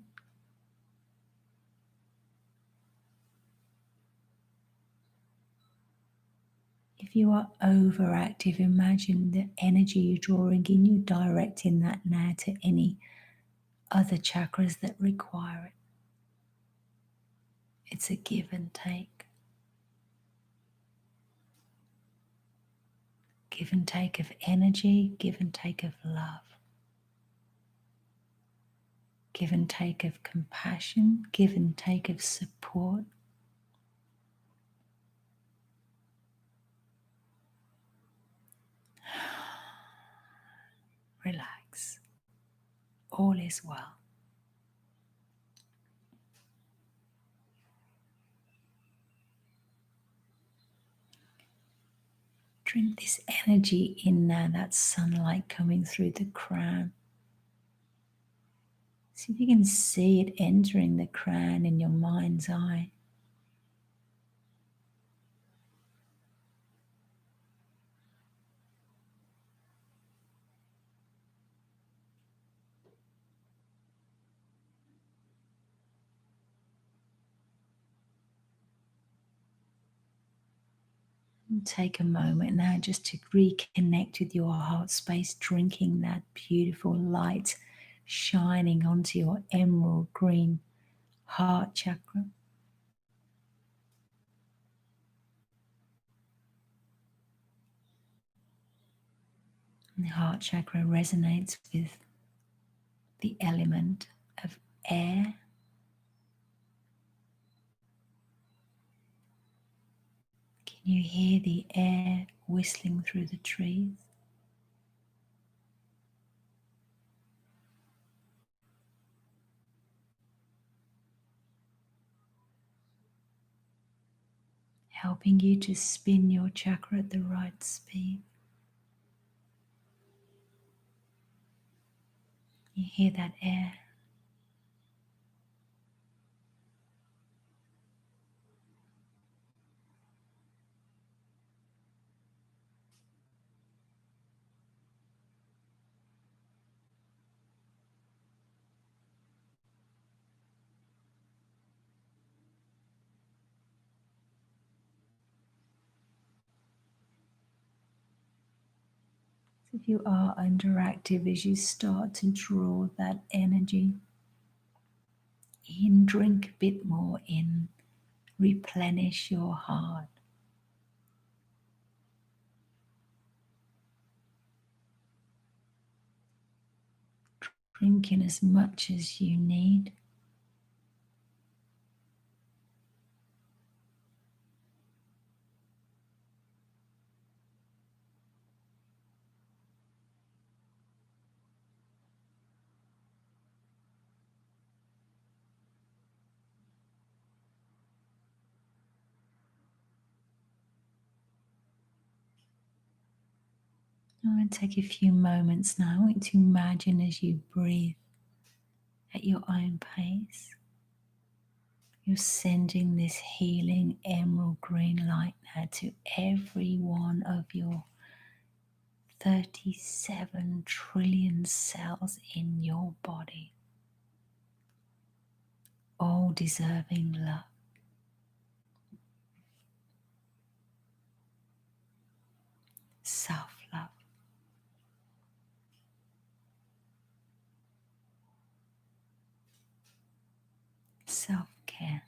If you are overactive, imagine the energy you're drawing in, you directing that now to any other chakras that require it. It's a give and take. Give and take of energy, give and take of love. Give and take of compassion, give and take of support. Relax. All is well. Drink this energy in now, that sunlight coming through the crown. See if you can see it entering the crown in your mind's eye. And take a moment now just to reconnect with your heart space, drinking that beautiful light shining onto your emerald green heart chakra. And the heart chakra resonates with the element of air. Can you hear the air whistling through the trees? Helping you to spin your chakra at the right speed. You hear that air. If you are underactive, as you start to draw that energy in, drink a bit more in, replenish your heart. Drink in as much as you need. I'm going to take a few moments now. I want you to imagine as you breathe at your own pace, you're sending this healing emerald green light now to every one of your 37 trillion cells in your body, all deserving love. Self-love. Self-care.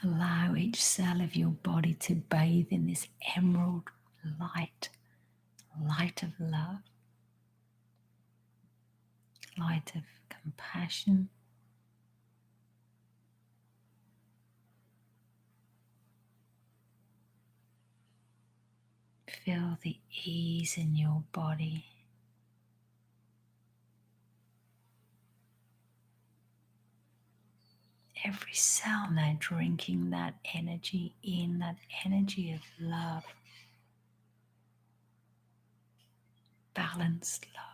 Allow each cell of your body to bathe in this emerald light, light of love, light of compassion. Feel the ease in your body. Every cell now drinking that energy in, that energy of love, balanced love.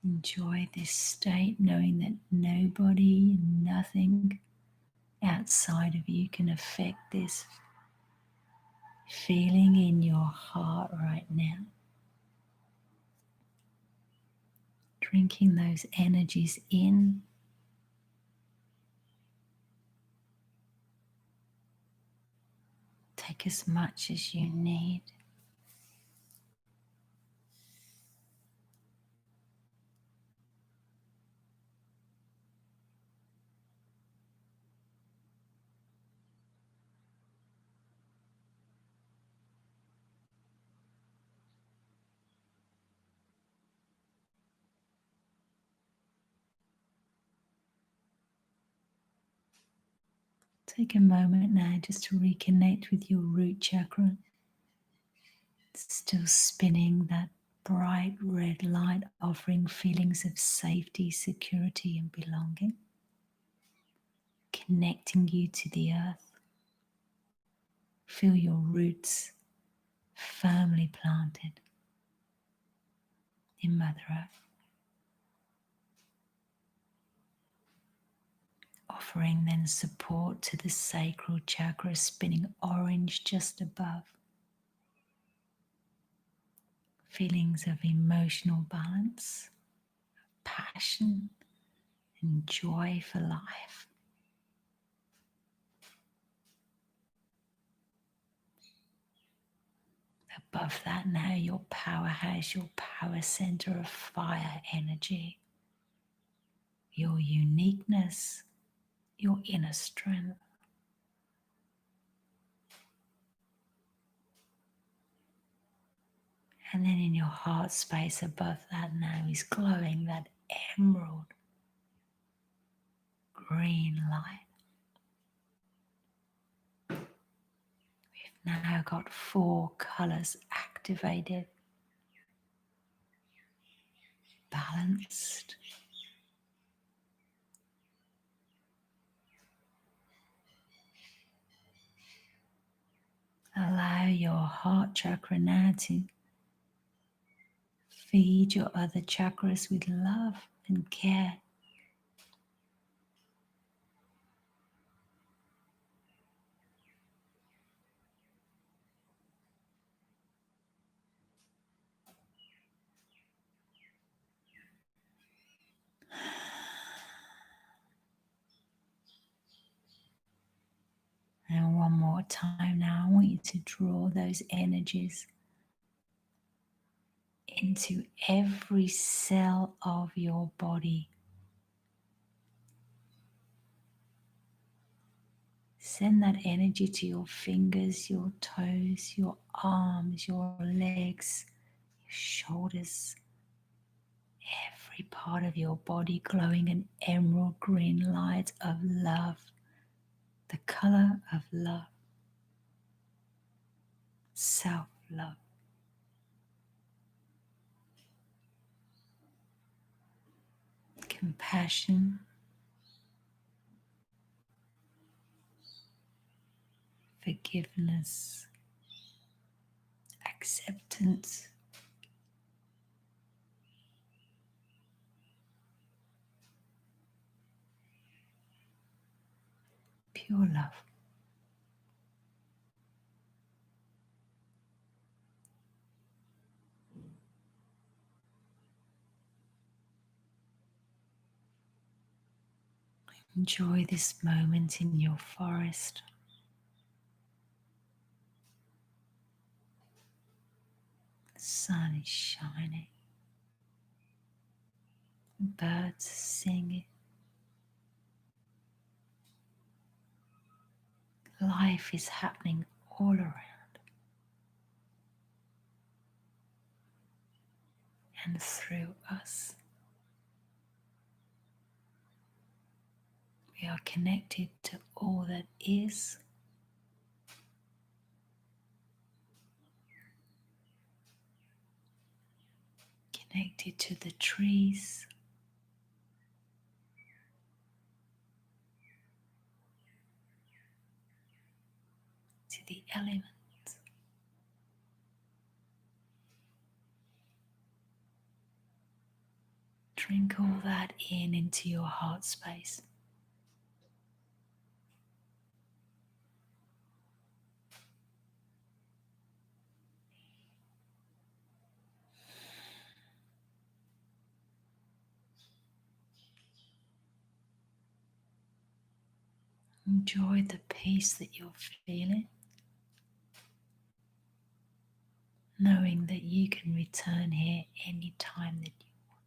Enjoy this state, knowing that nobody, nothing outside of you can affect this feeling in your heart right now. Drinking those energies in. Take as much as you need. Take a moment now just to reconnect with your root chakra. It's still spinning that bright red light, offering feelings of safety, security, and belonging. Connecting you to the earth. Feel your roots firmly planted in Mother Earth. Offering then support to the sacral chakra, spinning orange just above. Feelings of emotional balance, passion, and joy for life. Above that now, your powerhouse, your power center of fire energy, your uniqueness, your inner strength. And then in your heart space above that now is glowing that emerald green light. We've now got 4 colors activated, balanced. Allow your heart chakra now to feed your other chakras with love and care. And one more time now, I want you to draw those energies into every cell of your body. Send that energy to your fingers, your toes, your arms, your legs, your shoulders, every part of your body glowing an emerald green light of love, the color of love, self-love. Compassion, forgiveness, acceptance, pure love. Enjoy this moment in your forest. The sun is shining. Birds are singing. Life is happening all around. And through us. We are connected to all that is. Connected to the trees. To the elements. Drink all that in into your heart space. Enjoy the peace that you're feeling, knowing that you can return here anytime that you want.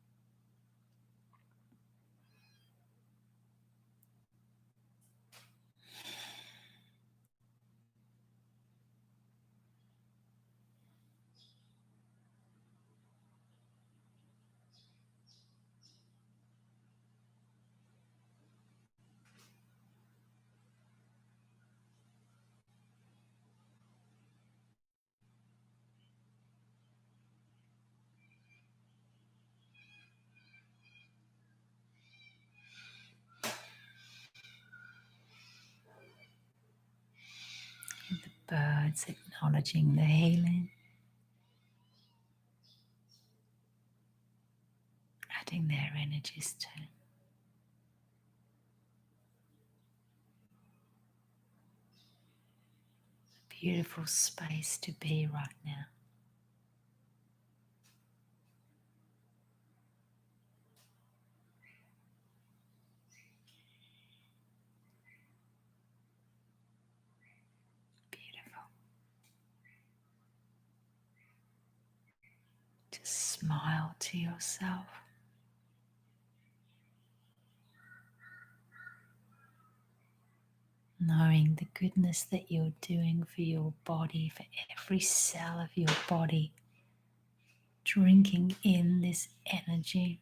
The birds acknowledging the healing, adding their energies to it. Beautiful space to be right now. Beautiful. Just smile to yourself. Knowing the goodness that you're doing for your body, for every cell of your body. Drinking in this energy.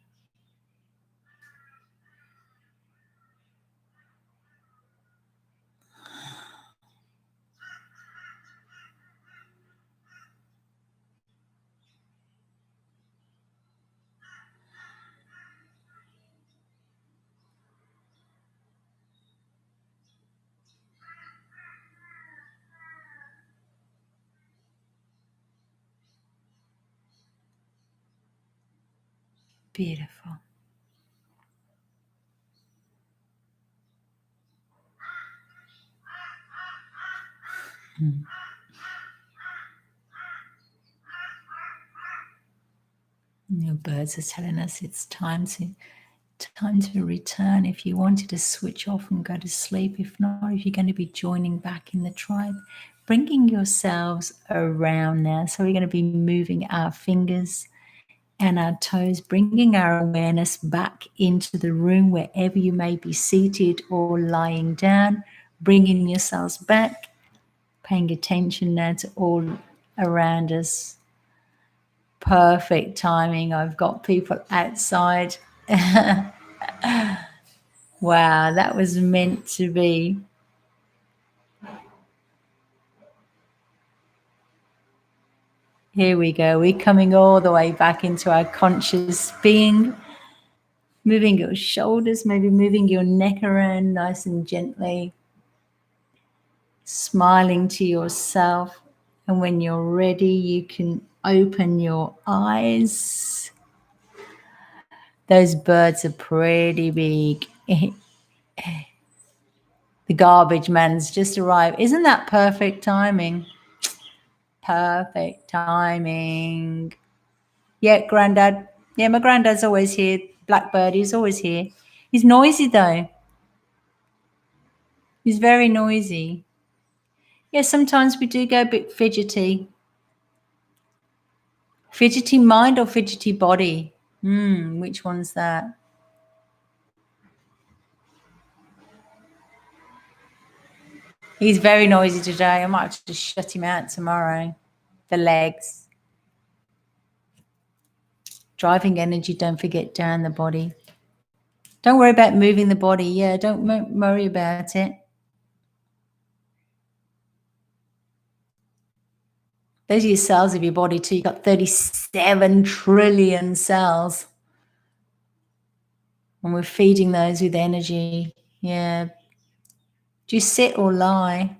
Beautiful. Your birds are telling us it's time to return. If you wanted to switch off and go to sleep, if not, if you're going to be joining back in the tribe, bringing yourselves around now. So we're going to be moving our fingers and our toes, bringing our awareness back into the room wherever you may be seated or lying down, bringing yourselves back, paying attention now to all around us. Perfect timing. I've got people outside. Wow, that was meant to be. Here we go. We're coming all the way back into our conscious being. Moving your shoulders, maybe moving your neck around nice and gently. Smiling to yourself. And when you're ready, you can open your eyes. Those birds are pretty big. The garbage man's just arrived. Isn't that perfect timing? Perfect timing. Yeah, Grandad. Yeah, my granddad's always here. Blackbird, he's always here. He's noisy though. He's very noisy. Yeah, sometimes we do go a bit fidgety. Fidgety mind or fidgety body? Which one's that? He's very noisy today. I might have to just shut him out tomorrow. The legs. Driving energy, don't forget, down the body. Don't worry about moving the body. Yeah, don't worry about it. Those are your cells of your body too. You've got 37 trillion cells. And we're feeding those with energy. Yeah. Do you sit or lie?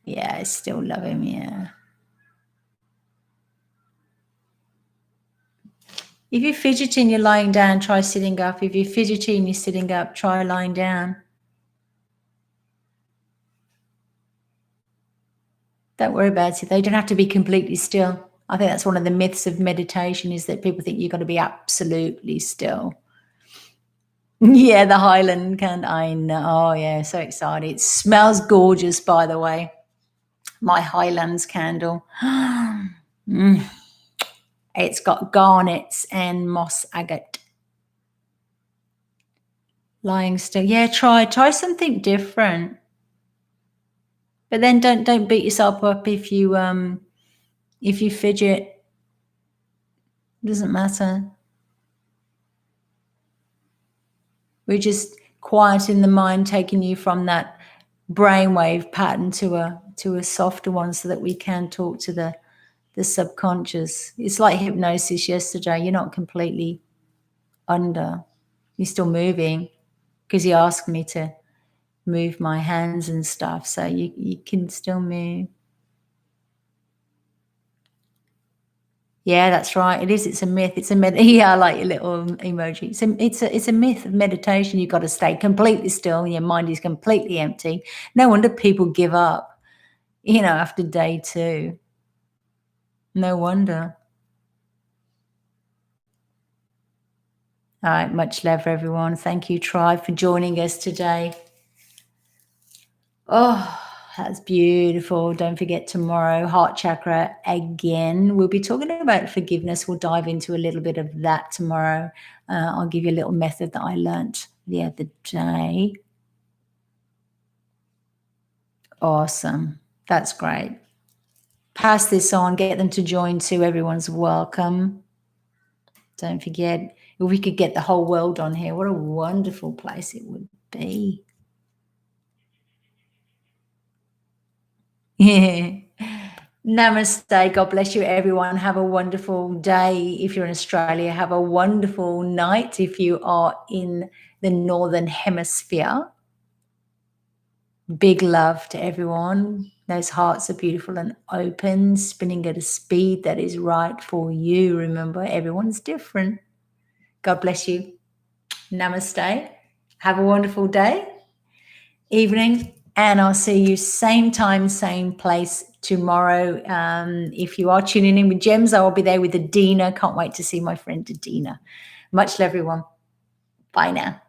Yeah, I still love him, yeah. If you're fidgeting, you're lying down, try sitting up. If you're fidgeting, you're sitting up, try lying down. Don't worry about it. They don't have to be completely still. I think that's one of the myths of meditation, is that people think you've got to be absolutely still. Yeah, the Highland candle. I know. Oh, yeah, so excited. It smells gorgeous, by the way. My Highlands candle. It's got garnets and moss agate. Lying still. Yeah, try something different. But then don't beat yourself up if you fidget. It doesn't matter. We're just quieting the mind, taking you from that brainwave pattern to a softer one, so that we can talk to the subconscious. It's like hypnosis yesterday. You're not completely under. You're still moving, because he asked me to move my hands and stuff. So you can still move. Yeah, that's right. It is. It's a myth. It's a myth. Yeah, I like your little emoji. It's a myth of meditation. You've got to stay completely still. Your mind is completely empty. No wonder people give up, after day 2. No wonder. All right. Much love, everyone. Thank you, Tribe, for joining us today. Oh, that's beautiful. Don't forget, tomorrow, Heart Chakra again. We'll be talking about forgiveness. We'll dive into a little bit of that tomorrow. I'll give you a little method that I learnt the other day. Awesome. That's great. Pass this on. Get them to join too. Everyone's welcome. Don't forget, if we could get the whole world on here, what a wonderful place it would be. Yeah. Namaste. God bless you, everyone. Have a wonderful day. If you're in Australia, have a wonderful night. If you are in the Northern Hemisphere, big love to everyone. Those hearts are beautiful and open, spinning at a speed that is right for you. Remember, everyone's different. God bless you. Namaste. Have a wonderful day, evening, and I'll see you same time, same place tomorrow. If you are tuning in with Gems, I will be there with Adina. Can't wait to see my friend Adina. Much love, everyone. Bye now.